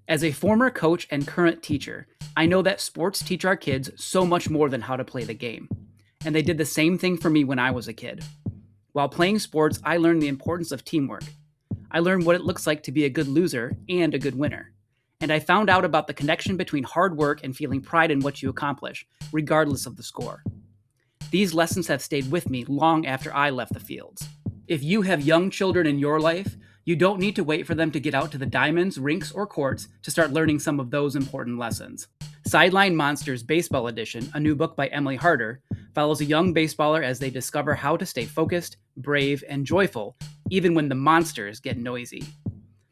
As a former coach and current teacher, I know that sports teach our kids so much more than how to play the game. And they did the same thing for me when I was a kid. While playing sports, I learned the importance of teamwork. I learned what it looks like to be a good loser and a good winner. And I found out about the connection between hard work and feeling pride in what you accomplish, regardless of the score. These lessons have stayed with me long after I left the fields. If you have young children in your life, you don't need to wait for them to get out to the diamonds, rinks, or courts to start learning some of those important lessons. Sideline Monsters Baseball Edition, a new book by Emily Harder, follows a young baseballer as they discover how to stay focused, brave, and joyful, even when the monsters get noisy.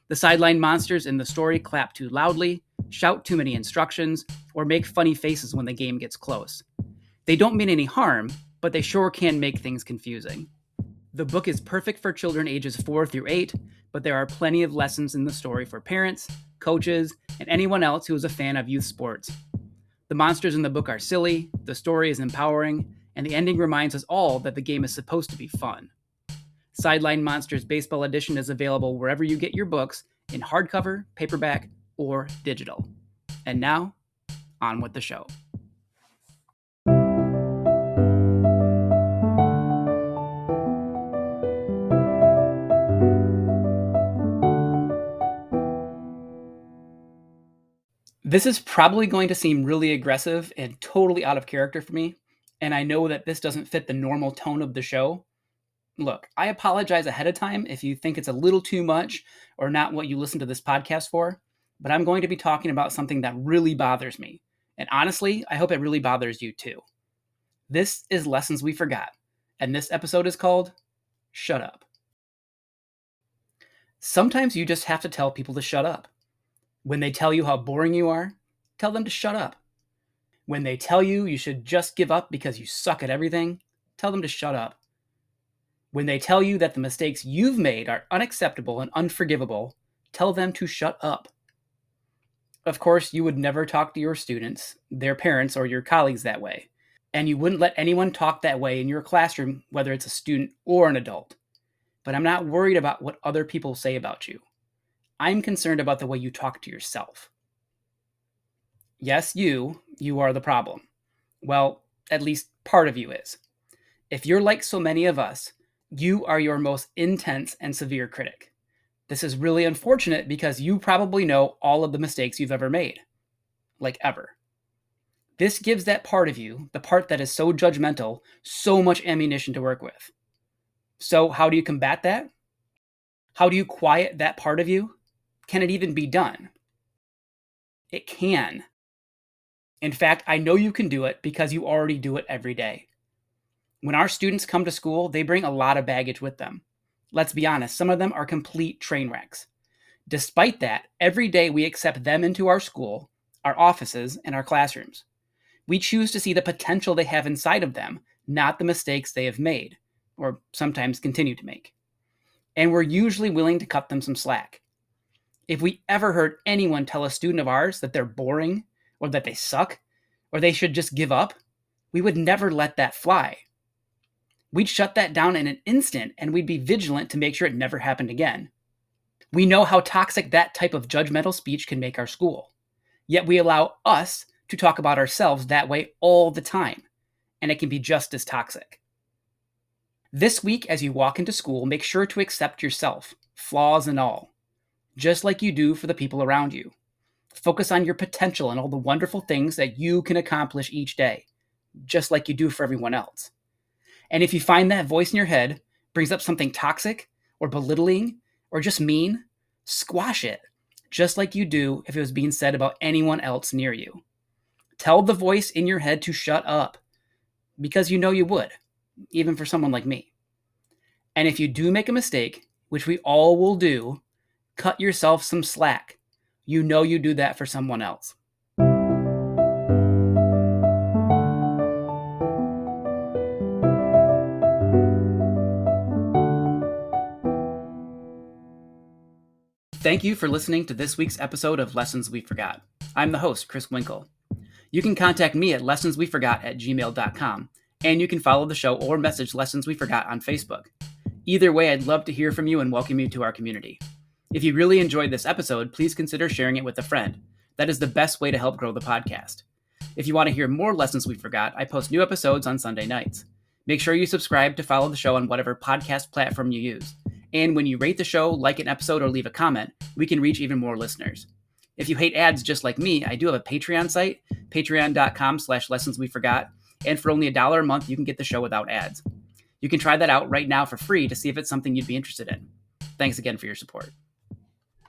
The sideline monsters in the story clap too loudly, shout too many instructions, or make funny faces when the game gets close. They don't mean any harm, but they sure can make things confusing. The book is perfect for children ages 4 through 8, but there are plenty of lessons in the story for parents, coaches, and anyone else who is a fan of youth sports. The monsters in the book are silly, the story is empowering, and the ending reminds us all that the game is supposed to be fun. Sideline Monsters Baseball Edition is available wherever you get your books in hardcover, paperback, or digital. And now, on with the show. This is probably going to seem really aggressive and totally out of character for me, and I know that this doesn't fit the normal tone of the show. Look, I apologize ahead of time if you think it's a little too much or not what you listen to this podcast for, but I'm going to be talking about something that really bothers me. And honestly, I hope it really bothers you too. This is Lessons We Forgot, and this episode is called Shut Up. Sometimes you just have to tell people to shut up. When they tell you how boring you are, tell them to shut up. When they tell you you should just give up because you suck at everything, tell them to shut up. When they tell you that the mistakes you've made are unacceptable and unforgivable, tell them to shut up. Of course, you would never talk to your students, their parents, or your colleagues that way. And you wouldn't let anyone talk that way in your classroom, whether it's a student or an adult. But I'm not worried about what other people say about you. I'm concerned about the way you talk to yourself. Yes, you are the problem. Well, at least part of you is. If you're like so many of us, you are your most intense and severe critic. This is really unfortunate because you probably know all of the mistakes you've ever made. Like ever. This gives that part of you, the part that is so judgmental, so much ammunition to work with. So how do you combat that? How do you quiet that part of you? Can it even be done? It can. In fact, I know you can do it because you already do it every day. When our students come to school, they bring a lot of baggage with them. Let's be honest, some of them are complete train wrecks. Despite that, every day we accept them into our school, our offices, and our classrooms. We choose to see the potential they have inside of them, not the mistakes they have made, or sometimes continue to make. And we're usually willing to cut them some slack. If we ever heard anyone tell a student of ours that they're boring, or that they suck, or they should just give up, we would never let that fly. We'd shut that down in an instant, and we'd be vigilant to make sure it never happened again. We know how toxic that type of judgmental speech can make our school. Yet we allow us to talk about ourselves that way all the time, and it can be just as toxic. This week, as you walk into school, make sure to accept yourself, flaws and all, just like you do for the people around you. Focus on your potential and all the wonderful things that you can accomplish each day, just like you do for everyone else. And if you find that voice in your head brings up something toxic or belittling or just mean, squash it, just like you do if it was being said about anyone else near you. Tell the voice in your head to shut up, because you know you would, even for someone like me. And if you do make a mistake, which we all will do, cut yourself some slack. You know you do that for someone else. Thank you for listening to this week's episode of Lessons We Forgot. I'm the host, Chris Winkle. You can contact me at lessonsweforgot@gmail.com, and you can follow the show or message Lessons We Forgot on Facebook. Either way, I'd love to hear from you and welcome you to our community. If you really enjoyed this episode, please consider sharing it with a friend. That is the best way to help grow the podcast. If you want to hear more Lessons We Forgot, I post new episodes on Sunday nights. Make sure you subscribe to follow the show on whatever podcast platform you use. And when you rate the show, like an episode, or leave a comment, we can reach even more listeners. If you hate ads just like me, I do have a Patreon site, patreon.com/lessonsweforgot, and for only $1 a month, you can get the show without ads. You can try that out right now for free to see if it's something you'd be interested in. Thanks again for your support.